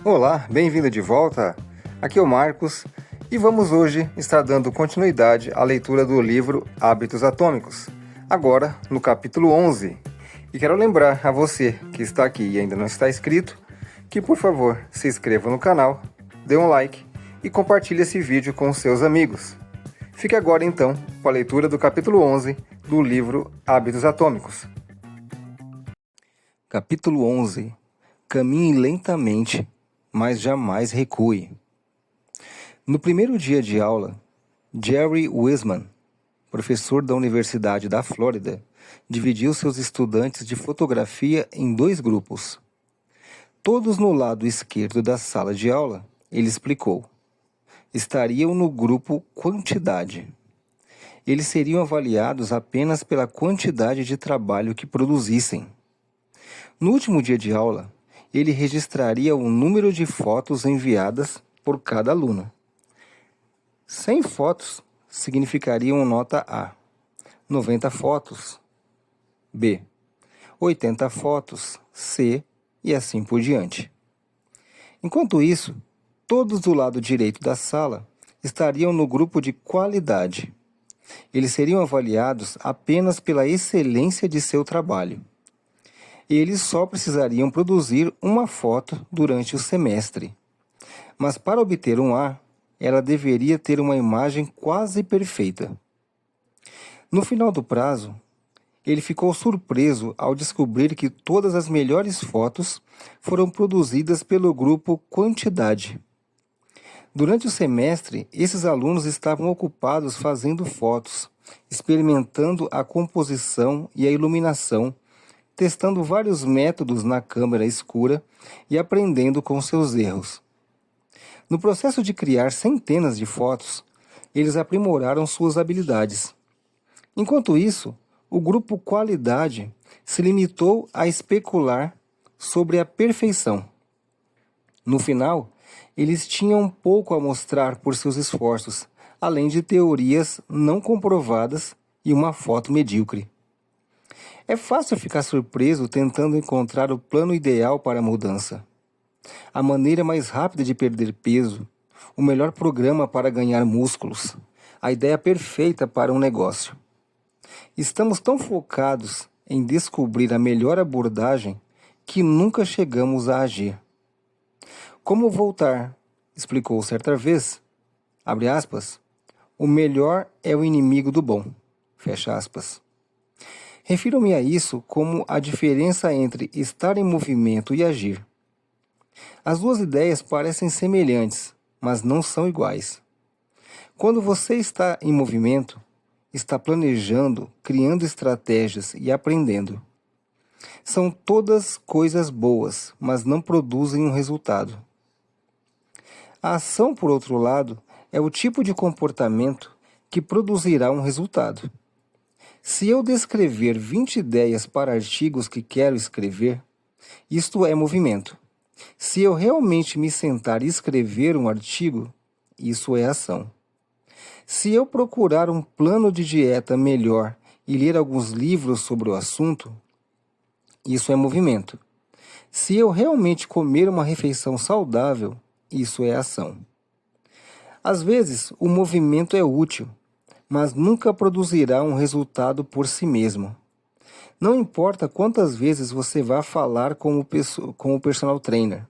Olá, bem-vindo de volta. Aqui é o Marcos e vamos hoje estar dando continuidade à leitura do livro Hábitos Atômicos, agora no capítulo 11. E quero lembrar a você que está aqui e ainda não está inscrito, que por favor se inscreva no canal, dê um like e compartilhe esse vídeo com seus amigos. Fique agora então com a leitura do capítulo 11 do livro Hábitos Atômicos. Capítulo 11. Caminhe lentamente, mas jamais recue. No primeiro dia de aula, Jerry Wiseman, professor da Universidade da Flórida, dividiu seus estudantes de fotografia em dois grupos. Todos no lado esquerdo da sala de aula, ele explicou, estariam no grupo quantidade. Eles seriam avaliados apenas pela quantidade de trabalho que produzissem. No último dia de aula, ele registraria o número de fotos enviadas por cada aluno. 100 fotos significariam nota A, 90 fotos B, 80 fotos C e assim por diante. Enquanto isso, todos do lado direito da sala estariam no grupo de qualidade. Eles seriam avaliados apenas pela excelência de seu trabalho. Eles só precisariam produzir uma foto durante o semestre. Mas para obter um A, ela deveria ter uma imagem quase perfeita. No final do prazo, ele ficou surpreso ao descobrir que todas as melhores fotos foram produzidas pelo grupo quantidade. Durante o semestre, esses alunos estavam ocupados fazendo fotos, experimentando a composição e a iluminação, testando vários métodos na câmera escura e aprendendo com seus erros. No processo de criar centenas de fotos, eles aprimoraram suas habilidades. Enquanto isso, o grupo qualidade se limitou a especular sobre a perfeição. No final, eles tinham pouco a mostrar por seus esforços, além de teorias não comprovadas e uma foto medíocre. É fácil ficar surpreso tentando encontrar o plano ideal para a mudança. A maneira mais rápida de perder peso, o melhor programa para ganhar músculos, a ideia perfeita para um negócio. Estamos tão focados em descobrir a melhor abordagem que nunca chegamos a agir. Como voltar, explicou certa vez, abre aspas, o melhor é o inimigo do bom, fecha aspas. Refiro-me a isso como a diferença entre estar em movimento e agir. As duas ideias parecem semelhantes, mas não são iguais. Quando você está em movimento, está planejando, criando estratégias e aprendendo. São todas coisas boas, mas não produzem um resultado. A ação, por outro lado, é o tipo de comportamento que produzirá um resultado. Se eu descrever 20 ideias para artigos que quero escrever, isto é movimento. Se eu realmente me sentar e escrever um artigo, isso é ação. Se eu procurar um plano de dieta melhor e ler alguns livros sobre o assunto, isso é movimento. Se eu realmente comer uma refeição saudável, isso é ação. Às vezes, o movimento é útil, mas nunca produzirá um resultado por si mesmo. Não importa quantas vezes você vá falar com o personal trainer,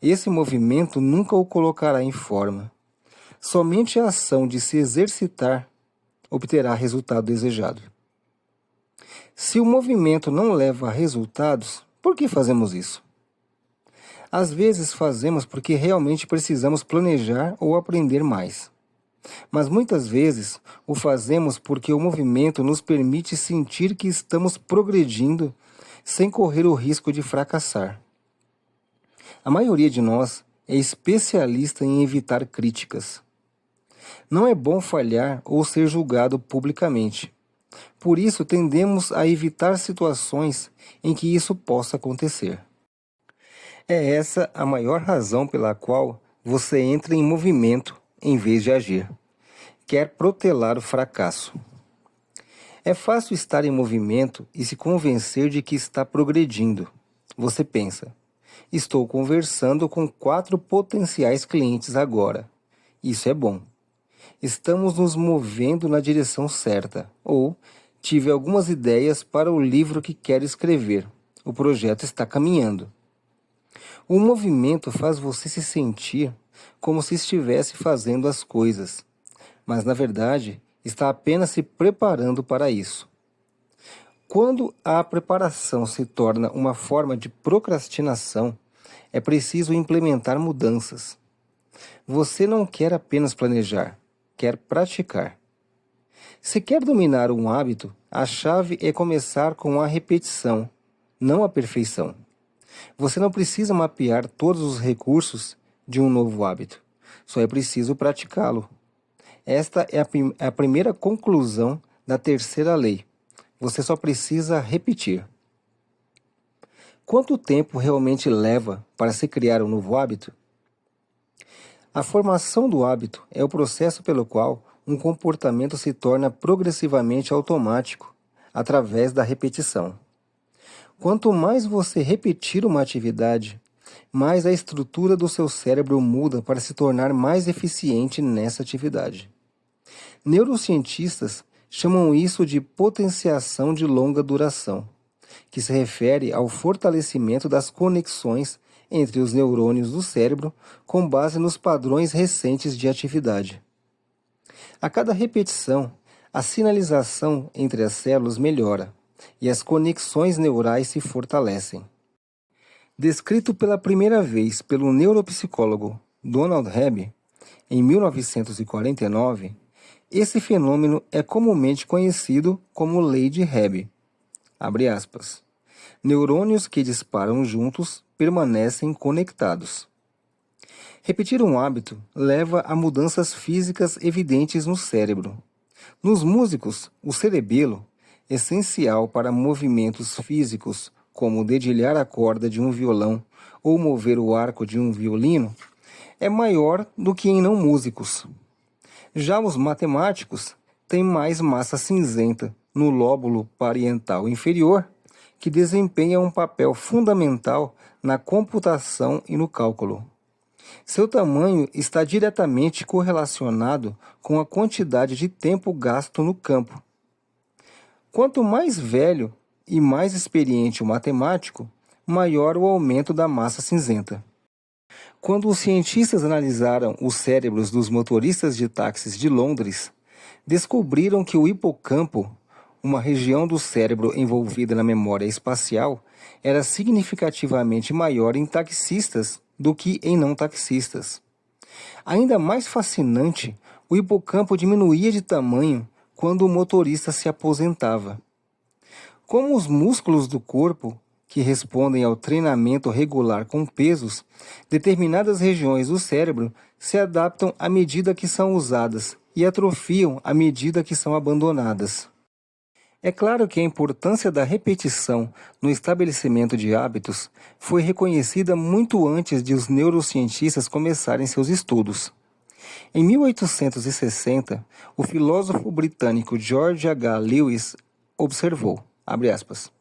esse movimento nunca o colocará em forma. Somente a ação de se exercitar obterá o resultado desejado. Se o movimento não leva a resultados, por que fazemos isso? Às vezes fazemos porque realmente precisamos planejar ou aprender mais. Mas muitas vezes o fazemos porque o movimento nos permite sentir que estamos progredindo sem correr o risco de fracassar. A maioria de nós é especialista em evitar críticas. Não é bom falhar ou ser julgado publicamente. Por isso tendemos a evitar situações em que isso possa acontecer. É essa a maior razão pela qual você entra em movimento em vez de agir. Quer protelar o fracasso. É fácil estar em movimento e se convencer de que está progredindo. Você pensa, Estou conversando com 4 potenciais clientes agora. Isso é bom. Estamos nos movendo na direção certa. Ou tive algumas ideias para o livro que quero escrever. O projeto está caminhando. O movimento faz você se sentir como se estivesse fazendo as coisas, mas na verdade está apenas se preparando para isso. Quando a preparação se torna uma forma de procrastinação, é preciso implementar mudanças. Você não quer apenas planejar, quer praticar. Se quer dominar um hábito, a chave é começar com a repetição, não a perfeição. Você não precisa mapear todos os recursos de um novo hábito, só é preciso praticá-lo. Esta é a primeira conclusão da terceira lei. Você só precisa repetir. Quanto tempo realmente leva para se criar um novo hábito? A formação do hábito é o processo pelo qual um comportamento se torna progressivamente automático, através da repetição. Quanto mais você repetir uma atividade, mais a estrutura do seu cérebro muda para se tornar mais eficiente nessa atividade. Neurocientistas chamam isso de potenciação de longa duração, que se refere ao fortalecimento das conexões entre os neurônios do cérebro com base nos padrões recentes de atividade. A cada repetição, a sinalização entre as células melhora e as conexões neurais se fortalecem. Descrito pela primeira vez pelo neuropsicólogo Donald Hebb, em 1949, esse fenômeno é comumente conhecido como Lei de Hebb. Abre aspas. Neurônios que disparam juntos permanecem conectados. Repetir um hábito leva a mudanças físicas evidentes no cérebro. Nos músicos, o cerebelo, essencial para movimentos físicos como dedilhar a corda de um violão ou mover o arco de um violino, é maior do que em não músicos. Já os matemáticos têm mais massa cinzenta no lóbulo parietal inferior, que desempenha um papel fundamental na computação e no cálculo. Seu tamanho está diretamente correlacionado com a quantidade de tempo gasto no campo. Quanto mais velho e mais experiente o matemático, maior o aumento da massa cinzenta. Quando os cientistas analisaram os cérebros dos motoristas de táxis de Londres, descobriram que o hipocampo, uma região do cérebro envolvida na memória espacial, era significativamente maior em taxistas do que em não taxistas. Ainda mais fascinante, o hipocampo diminuía de tamanho quando o motorista se aposentava. Como os músculos do corpo, que respondem ao treinamento regular com pesos, determinadas regiões do cérebro se adaptam à medida que são usadas e atrofiam à medida que são abandonadas. É claro que a importância da repetição no estabelecimento de hábitos foi reconhecida muito antes de os neurocientistas começarem seus estudos. Em 1860, o filósofo britânico George H. Lewis observou, abre aspas,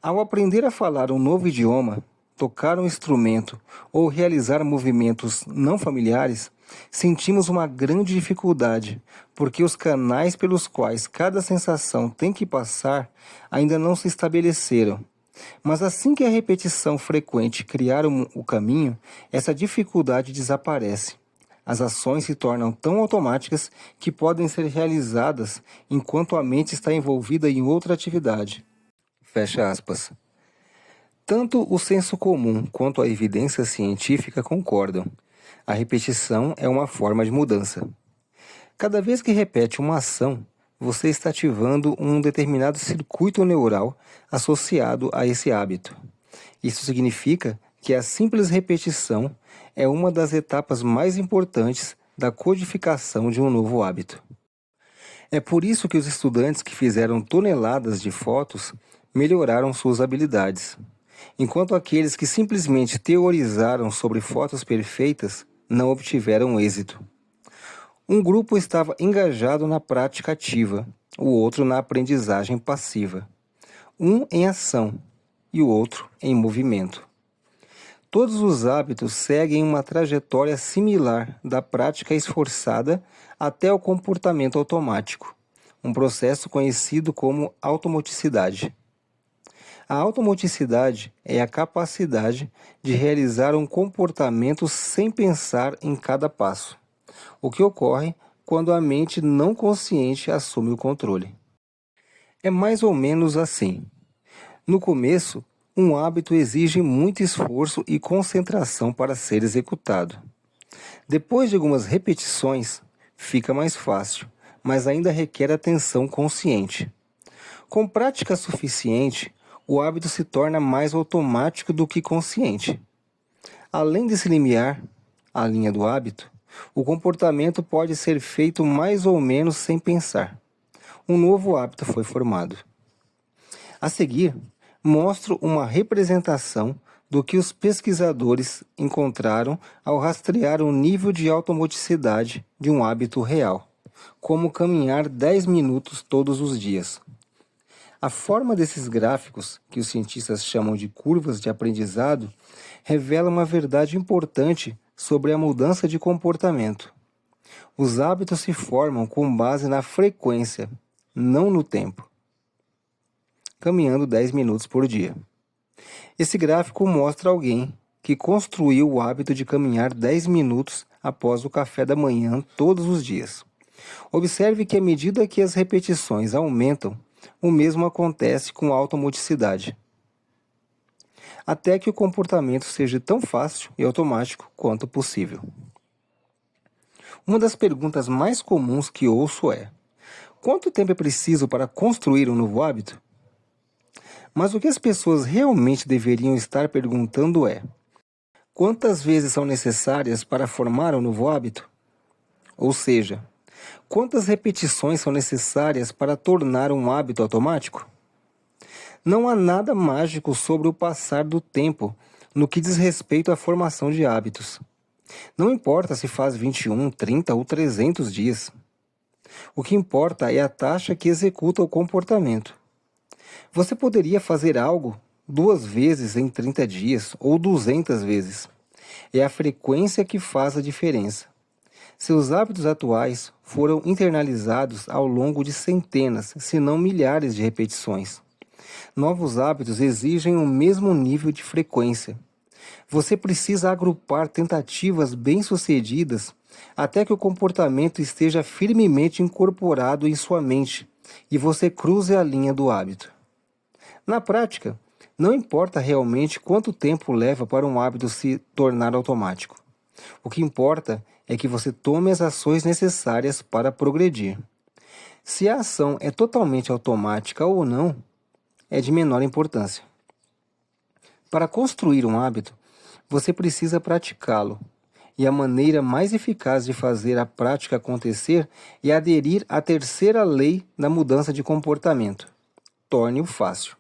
ao aprender a falar um novo idioma, tocar um instrumento ou realizar movimentos não familiares, sentimos uma grande dificuldade, porque os canais pelos quais cada sensação tem que passar ainda não se estabeleceram. Mas assim que a repetição frequente criar o caminho, essa dificuldade desaparece. As ações se tornam tão automáticas que podem ser realizadas enquanto a mente está envolvida em outra atividade. Fecha aspas. Tanto o senso comum quanto a evidência científica concordam. A repetição é uma forma de mudança. Cada vez que repete uma ação, você está ativando um determinado circuito neural associado a esse hábito. Isso significa que a simples repetição é uma das etapas mais importantes da codificação de um novo hábito. É por isso que os estudantes que fizeram toneladas de fotos melhoraram suas habilidades, enquanto aqueles que simplesmente teorizaram sobre fotos perfeitas não obtiveram êxito. Um grupo estava engajado na prática ativa, o outro na aprendizagem passiva. Um em ação e o outro em movimento. Todos os hábitos seguem uma trajetória similar da prática esforçada até o comportamento automático, um processo conhecido como automoticidade. A automoticidade é a capacidade de realizar um comportamento sem pensar em cada passo, o que ocorre quando a mente não consciente assume o controle. É mais ou menos assim. No começo, um hábito exige muito esforço e concentração para ser executado. Depois de algumas repetições, fica mais fácil, mas ainda requer atenção consciente. Com prática suficiente, o hábito se torna mais automático do que consciente. Além de se limiar à linha do hábito, o comportamento pode ser feito mais ou menos sem pensar. Um novo hábito foi formado. A seguir, mostro uma representação do que os pesquisadores encontraram ao rastrear o nível de automoticidade de um hábito real, como caminhar 10 minutos todos os dias. A forma desses gráficos, que os cientistas chamam de curvas de aprendizado, revela uma verdade importante sobre a mudança de comportamento. Os hábitos se formam com base na frequência, não no tempo. Caminhando 10 minutos por dia. Esse gráfico mostra alguém que construiu o hábito de caminhar 10 minutos após o café da manhã todos os dias. Observe que à medida que as repetições aumentam, o mesmo acontece com a automaticidade, até que o comportamento seja tão fácil e automático quanto possível. Uma das perguntas mais comuns que ouço é: quanto tempo é preciso para construir um novo hábito? Mas o que as pessoas realmente deveriam estar perguntando é: quantas vezes são necessárias para formar um novo hábito? Ou seja, quantas repetições são necessárias para tornar um hábito automático? Não há nada mágico sobre o passar do tempo no que diz respeito à formação de hábitos. Não importa se faz 21, 30 ou 300 dias. O que importa é a taxa que executa o comportamento. Você poderia fazer algo 2 vezes em 30 dias ou 200 vezes. É a frequência que faz a diferença. Seus hábitos atuais foram internalizados ao longo de centenas, se não milhares de repetições. Novos hábitos exigem o mesmo nível de frequência. Você precisa agrupar tentativas bem-sucedidas até que o comportamento esteja firmemente incorporado em sua mente e você cruze a linha do hábito. Na prática, não importa realmente quanto tempo leva para um hábito se tornar automático. O que importa é que você tome as ações necessárias para progredir. Se a ação é totalmente automática ou não, é de menor importância. Para construir um hábito, você precisa praticá-lo. E a maneira mais eficaz de fazer a prática acontecer é aderir à terceira lei da mudança de comportamento. Torne-o fácil.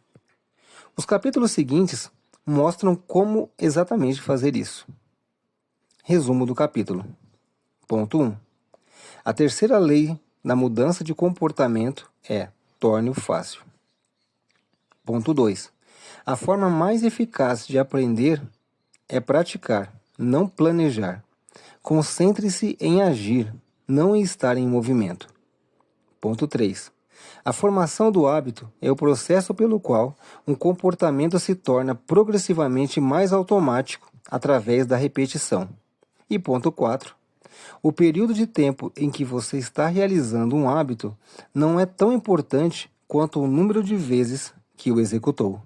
Os capítulos seguintes mostram como exatamente fazer isso. Resumo do capítulo. Ponto 1. A terceira lei da mudança de comportamento é: torne-o fácil. Ponto 2. A forma mais eficaz de aprender é praticar, não planejar. Concentre-se em agir, não em estar em movimento. Ponto 3. A formação do hábito é o processo pelo qual um comportamento se torna progressivamente mais automático através da repetição. E ponto 4. O período de tempo em que você está realizando um hábito não é tão importante quanto o número de vezes que o executou.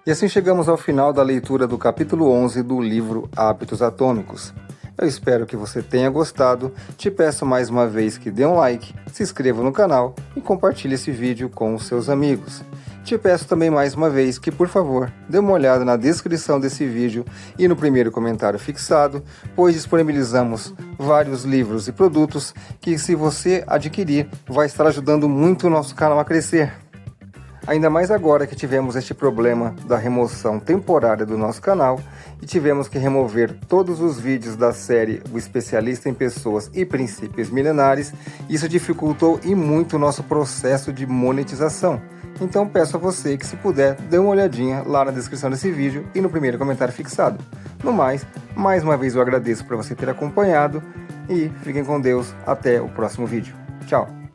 E assim chegamos ao final da leitura do capítulo 11 do livro Hábitos Atômicos. Eu espero que você tenha gostado. Te peço mais uma vez que dê um like, se inscreva no canal e compartilhe esse vídeo com os seus amigos. Te peço também mais uma vez que, por favor, dê uma olhada na descrição desse vídeo e no primeiro comentário fixado, pois disponibilizamos vários livros e produtos que, se você adquirir, vai estar ajudando muito o nosso canal a crescer. Ainda mais agora que tivemos este problema da remoção temporária do nosso canal e tivemos que remover todos os vídeos da série O Especialista em Pessoas e Princípios Milenares, isso dificultou e muito o nosso processo de monetização. Então peço a você que, se puder, dê uma olhadinha lá na descrição desse vídeo e no primeiro comentário fixado. No mais uma vez eu agradeço por você ter acompanhado e fiquem com Deus até o próximo vídeo. Tchau!